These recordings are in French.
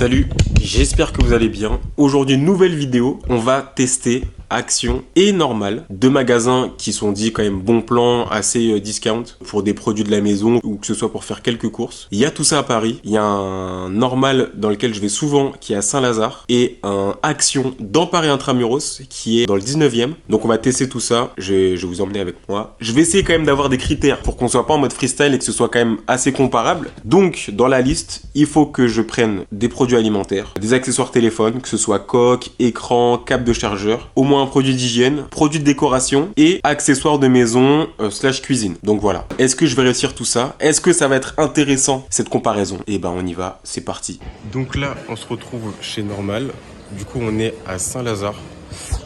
Salut, j'espère que vous allez bien. Aujourd'hui, nouvelle vidéo, on va tester Action et Normal, deux magasins qui sont dits quand même bon plan, assez discount pour des produits de la maison ou que ce soit pour faire quelques courses. Il y a tout ça à Paris, il y a un Normal dans lequel je vais souvent qui est à Saint-Lazare et un Action dans Paris Intramuros qui est dans le 19e. Donc on va tester tout ça, je vais vous emmener avec moi. Je vais essayer quand même d'avoir des critères pour qu'on soit pas en mode freestyle et que ce soit quand même assez comparable. Donc dans la liste, il faut que je prenne des produits alimentaires, des accessoires téléphone, que ce soit coque, écran, câble de chargeur, au moins un produit d'hygiène, produit de décoration et accessoires de maison slash cuisine. Donc voilà. Est-ce que je vais réussir tout ça? Est-ce que ça va être intéressant cette comparaison? Et ben on y va, c'est parti. Donc là, on se retrouve chez Normal. Du coup, on est à Saint-Lazare.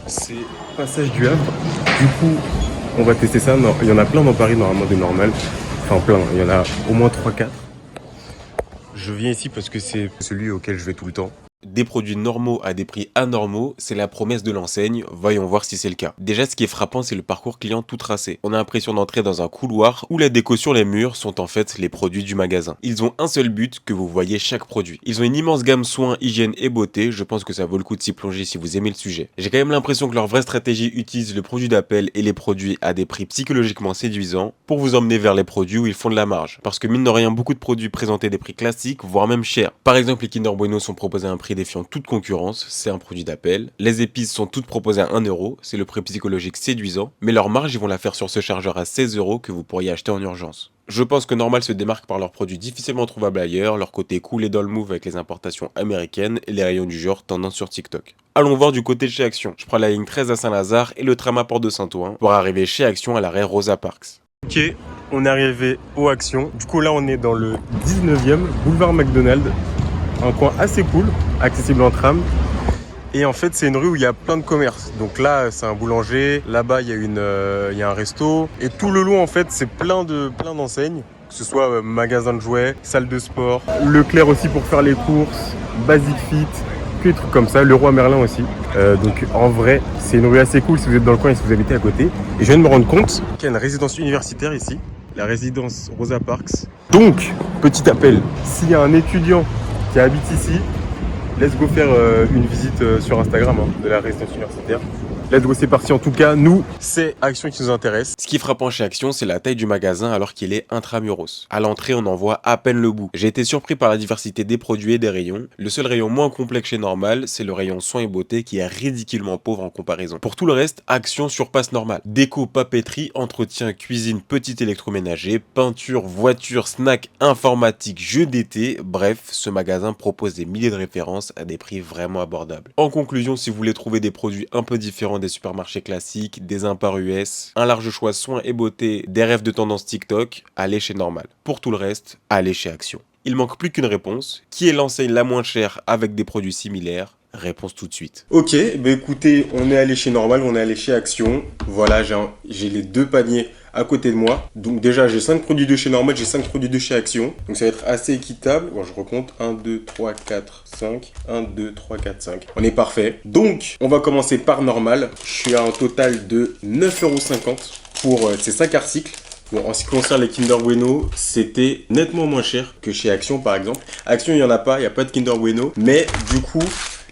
C'est passage du Havre. Du coup, on va tester ça. Non, il y en a plein dans Paris normalement des Normal. Enfin plein, il y en a au moins 3-4. Je viens ici parce que c'est celui auquel je vais tout le temps. Des produits normaux à des prix anormaux, c'est la promesse de l'enseigne, voyons voir si c'est le cas. Déjà, ce qui est frappant, c'est le parcours client tout tracé. On a l'impression d'entrer dans un couloir où la déco sur les murs sont en fait les produits du magasin. Ils ont un seul but, que vous voyez chaque produit. Ils ont une immense gamme soins, hygiène et beauté, je pense que ça vaut le coup de s'y plonger si vous aimez le sujet. J'ai quand même l'impression que leur vraie stratégie utilise le produit d'appel et les produits à des prix psychologiquement séduisants pour vous emmener vers les produits où ils font de la marge. Parce que mine de rien, beaucoup de produits présentaient des prix classiques, voire même chers. Par exemple, les Kinder Bueno sont proposés à un prix défiant toute concurrence, c'est un produit d'appel. Les épices sont toutes proposées à 1 €, c'est le prix psychologique séduisant, mais leur marge ils vont la faire sur ce chargeur à 16 € que vous pourriez acheter en urgence. Je pense que Normal se démarque par leurs produits difficilement trouvables ailleurs, leur côté cool et dans le move avec les importations américaines et les rayons du genre tendance sur TikTok. Allons voir du côté de chez Action. Je prends la ligne 13 à Saint-Lazare et le tram à Porte de Saint-Ouen pour arriver chez Action à l'arrêt Rosa Parks. Ok, on est arrivé au Action. Du coup là on est dans le 19e, boulevard McDonald. Un coin assez cool, accessible en tram. Et en fait, c'est une rue où il y a plein de commerces. Donc là, c'est un boulanger. Là-bas, il y a un resto. Et tout le long, en fait, c'est plein d'enseignes. Que ce soit magasin de jouets, salle de sport, Leclerc aussi pour faire les courses, Basic Fit, que des trucs comme ça. Leroy Merlin aussi. Donc en vrai, c'est une rue assez cool si vous êtes dans le coin et si vous habitez à côté. Et je viens de me rendre compte qu'il y a une résidence universitaire ici. La résidence Rosa Parks. Donc, petit appel, s'il y a un étudiant qui habite ici, let's go faire une visite sur Instagram de la résidence universitaire. Let's go, c'est parti. En tout cas, nous, c'est Action qui nous intéresse. Ce qui est frappant chez Action, c'est la taille du magasin alors qu'il est intramuros. À l'entrée, on en voit à peine le bout. J'ai été surpris par la diversité des produits et des rayons. Le seul rayon moins complet que chez Normal, c'est le rayon soins et beauté qui est ridiculement pauvre en comparaison. Pour tout le reste, Action surpasse Normal. Déco, papeterie, entretien, cuisine, petit électroménager, peinture, voiture, snack, informatique, jeux d'été. Bref, ce magasin propose des milliers de références à des prix vraiment abordables. En conclusion, si vous voulez trouver des produits un peu différents des supermarchés classiques, des impars US, un large choix soins et beauté, des rêves de tendance TikTok, allez chez Normal. Pour tout le reste, allez chez Action. Il manque plus qu'une réponse. Qui est l'enseigne la moins chère avec des produits similaires? Réponse tout de suite. Ok, bah écoutez, on est allé chez Normal, on est allé chez Action. Voilà, j'ai les deux paniers à côté de moi. Donc déjà, j'ai 5 produits de chez Normal, j'ai 5 produits de chez Action. Donc ça va être assez équitable. Bon, je recompte 1, 2, 3, 4, 5. 1, 2, 3, 4, 5. On est parfait. Donc, on va commencer par Normal. Je suis à un total de 9,50 € pour ces 5 articles. Bon, en ce qui concerne les Kinder Bueno, c'était nettement moins cher que chez Action par exemple. Action, il n'y en a pas, il n'y a pas de Kinder Bueno. Mais du coup,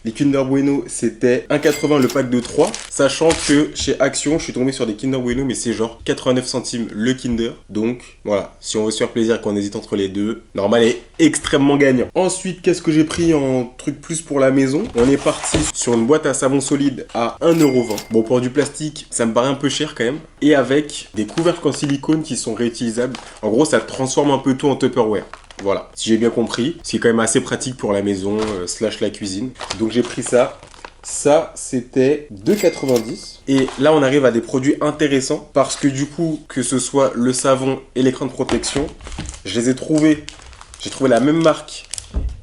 les Kinder Bueno, c'était 1,80 € le pack de 3. Sachant que chez Action, je suis tombé sur des Kinder Bueno, mais c'est genre 89 centimes le Kinder. Donc voilà, si on veut se faire plaisir et qu'on hésite entre les deux, Normal est extrêmement gagnant. Ensuite, qu'est-ce que j'ai pris en truc plus pour la maison? On est parti sur une boîte à savon solide à 1,20 €. Bon, pour du plastique, ça me paraît un peu cher quand même. Et avec des couvercles en silicone qui sont réutilisables. En gros, ça transforme un peu tout en Tupperware. Voilà, si j'ai bien compris, c'est quand même assez pratique pour la maison slash la cuisine. Donc j'ai pris ça. Ça, c'était 2,90 €. Et là, on arrive à des produits intéressants parce que du coup, que ce soit le savon et l'écran de protection, je les ai trouvés. J'ai trouvé la même marque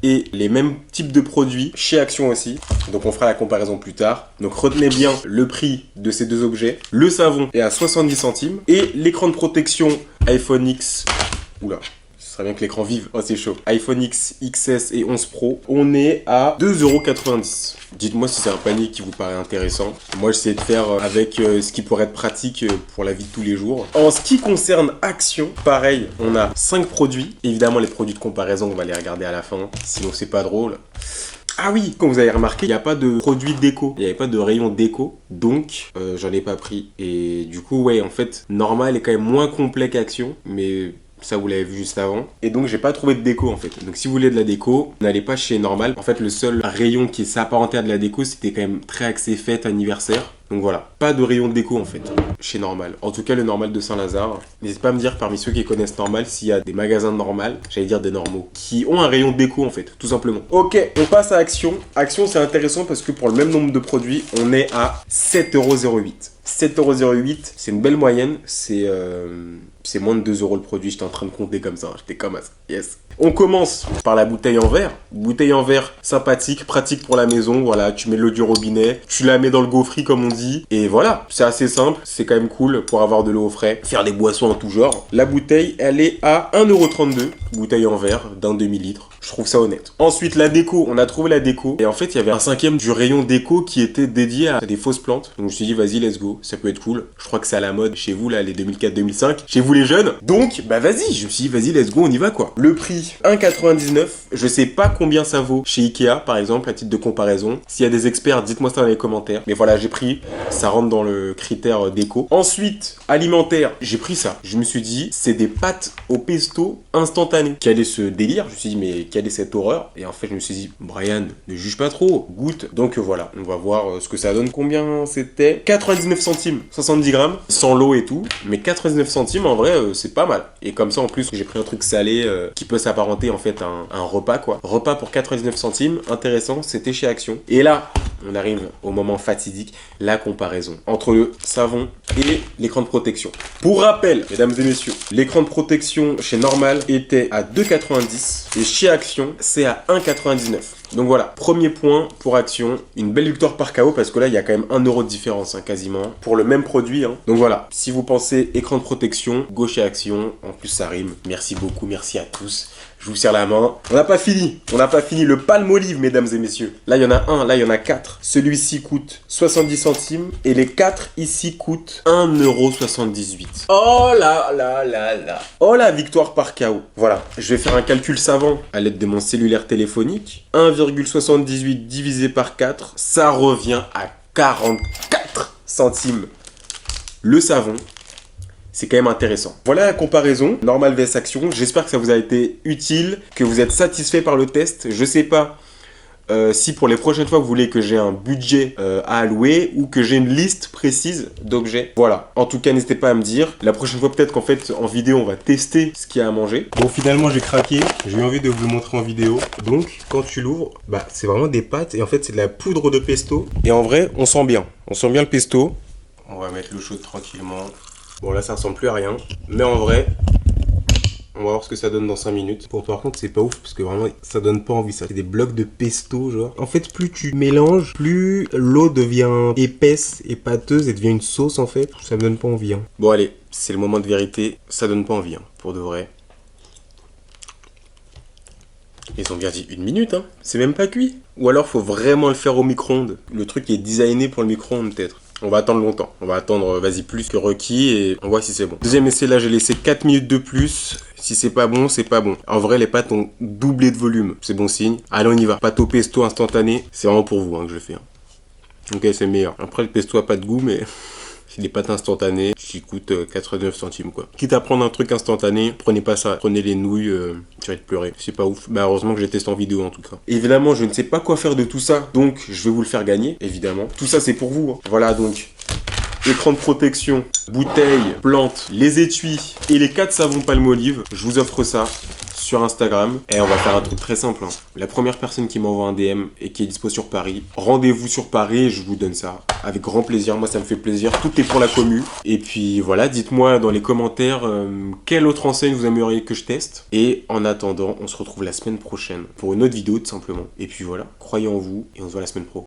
et les mêmes types de produits chez Action aussi. Donc on fera la comparaison plus tard. Donc retenez bien le prix de ces deux objets. Le savon est à 70 centimes et l'écran de protection iPhone X. Oula. Ce serait bien que l'écran vive. Oh, c'est chaud. iPhone X, XS et 11 Pro. On est à 2,90 €. Dites-moi si c'est un panier qui vous paraît intéressant. Moi, j'essaie de faire avec ce qui pourrait être pratique pour la vie de tous les jours. En ce qui concerne Action, pareil, on a 5 produits. Évidemment, les produits de comparaison, on va les regarder à la fin. Sinon, c'est pas drôle. Ah oui, comme vous avez remarqué, il n'y a pas de produit déco. Il n'y avait pas de rayon déco. Donc, j'en ai pas pris. Et du coup, ouais, en fait, normal est quand même moins complet qu'Action. Mais ça, vous l'avez vu juste avant. Et donc, j'ai pas trouvé de déco, en fait. Donc, si vous voulez de la déco, n'allez pas chez Normal. En fait, le seul rayon qui s'apparentait à de la déco, c'était quand même très axé fête, anniversaire. Donc voilà, pas de rayon déco en fait, chez Normal. En tout cas, le Normal de Saint-Lazare. N'hésitez pas à me dire parmi ceux qui connaissent Normal s'il y a des magasins de Normal, j'allais dire des normaux, qui ont un rayon déco en fait, tout simplement. Ok, on passe à Action. Action, c'est intéressant parce que pour le même nombre de produits, on est à 7,08 €. 7,08 €, c'est une belle moyenne, c'est moins de 2 € le produit, j'étais en train de compter comme ça, j'étais comme ça, yes. On commence par la bouteille en verre. Bouteille en verre sympathique, pratique pour la maison, voilà, tu mets l'eau du robinet, tu la mets dans le gaufrier comme on dit, et voilà, c'est assez simple, c'est quand même cool pour avoir de l'eau au frais, faire des boissons en tout genre. La bouteille, elle est à 1,32 €, bouteille en verre d'un demi-litre. Je trouve ça honnête. Ensuite, la déco. On a trouvé la déco. Et en fait, il y avait un cinquième du rayon déco qui était dédié à des fausses plantes. Donc, je me suis dit, vas-y, let's go. Ça peut être cool. Je crois que c'est à la mode chez vous, là, les 2004-2005. Chez vous, les jeunes. Donc, bah, vas-y. Je me suis dit, vas-y, let's go, on y va, quoi. Le prix, 1,99 €. Je sais pas combien ça vaut chez Ikea, par exemple, à titre de comparaison. S'il y a des experts, dites-moi ça dans les commentaires. Mais voilà, j'ai pris. Ça rentre dans le critère déco. Ensuite, alimentaire. J'ai pris ça. Je me suis dit, c'est des pâtes au pesto instantanées. Quel est ce délire? Je me suis dit, mais quelle est cette horreur? Et en fait, je me suis dit, Brian, ne juge pas trop, goûte. Donc voilà, on va voir ce que ça donne. Combien c'était? 99 centimes, 70 grammes, sans l'eau et tout. Mais 99 centimes, en vrai, c'est pas mal. Et comme ça, en plus, j'ai pris un truc salé qui peut s'apparenter en fait à un repas, quoi. Repas pour 99 centimes, intéressant, c'était chez Action. Et là, on arrive au moment fatidique, la comparaison entre le savon et l'écran de protection. Pour rappel, mesdames et messieurs, l'écran de protection chez Normal était à 2,90 € et chez Action, c'est à 1,99 €. Donc voilà, premier point pour Action, une belle victoire par KO parce que là, il y a quand même 1 € de différence, hein, quasiment, pour le même produit. Hein. Donc voilà, si vous pensez écran de protection, go chez Action, en plus ça rime. Merci beaucoup, merci à tous. Je vous serre la main. On n'a pas fini. On n'a pas fini. Le Palmolive, mesdames et messieurs. Là, il y en a un. Là, il y en a 4. Celui-ci coûte 70 centimes. Et les 4 ici coûtent 1,78 €. Oh là là là là. Oh la victoire par KO. Voilà. Je vais faire un calcul savant à l'aide de mon cellulaire téléphonique. 1,78 divisé par 4. Ça revient à 44 centimes. Le savon. C'est quand même intéressant. Voilà la comparaison, Normal vs Action. J'espère que ça vous a été utile, que vous êtes satisfait par le test. Je sais pas si pour les prochaines fois vous voulez que j'ai un budget à allouer ou que j'ai une liste précise d'objets. Voilà. En tout cas, n'hésitez pas à me dire. La prochaine fois, peut-être qu'en fait, en vidéo, on va tester ce qu'il y a à manger. Bon, finalement, j'ai craqué. J'ai eu envie de vous le montrer en vidéo. Donc, quand tu l'ouvres, bah, c'est vraiment des pâtes et en fait, c'est de la poudre de pesto. Et en vrai, on sent bien. On sent bien le pesto. On va mettre l'eau chaude tranquillement. Bon là ça ressemble plus à rien, mais en vrai, on va voir ce que ça donne dans 5 minutes. Bon par contre c'est pas ouf parce que vraiment ça donne pas envie ça. C'est des blocs de pesto genre. En fait plus tu mélanges, plus l'eau devient épaisse et pâteuse et devient une sauce en fait. Ça me donne pas envie. Hein. Bon allez, c'est le moment de vérité, ça donne pas envie hein, pour de vrai. Ils ont bien dit 1 minute hein, c'est même pas cuit. Ou alors faut vraiment le faire au micro-ondes. Le truc est designé pour le micro-ondes peut-être. On va attendre longtemps. On va attendre, vas-y, plus que requis et on voit si c'est bon. Deuxième essai, là, j'ai laissé 4 minutes de plus. Si c'est pas bon, c'est pas bon. En vrai, les pâtes ont doublé de volume. C'est bon signe. Allez, on y va. Pâte au pesto instantané. C'est vraiment pour vous hein, que je le fais. Hein. Ok, c'est meilleur. Après, le pesto a pas de goût, mais c'est des pâtes instantanées qui coûtent 89 centimes, quoi. Quitte à prendre un truc instantané, prenez pas ça. Prenez les nouilles, tu vas te pleurer. C'est pas ouf. Bah, heureusement que j'ai testé en vidéo, en tout cas. Évidemment, je ne sais pas quoi faire de tout ça, donc je vais vous le faire gagner, évidemment. Tout ça, c'est pour vous. Hein. Voilà, donc... écran de protection, bouteille, plante, les étuis et les 4 savons Palmolive. Je vous offre ça sur Instagram. Et on va faire un truc très simple. Hein. La première personne qui m'envoie un DM et qui est dispo sur Paris, rendez-vous sur Paris et je vous donne ça. Avec grand plaisir. Moi, ça me fait plaisir. Tout est pour la commu. Et puis voilà, dites-moi dans les commentaires quelle autre enseigne vous aimeriez que je teste. Et en attendant, on se retrouve la semaine prochaine pour une autre vidéo tout simplement. Et puis voilà, croyez en vous et on se voit la semaine pro.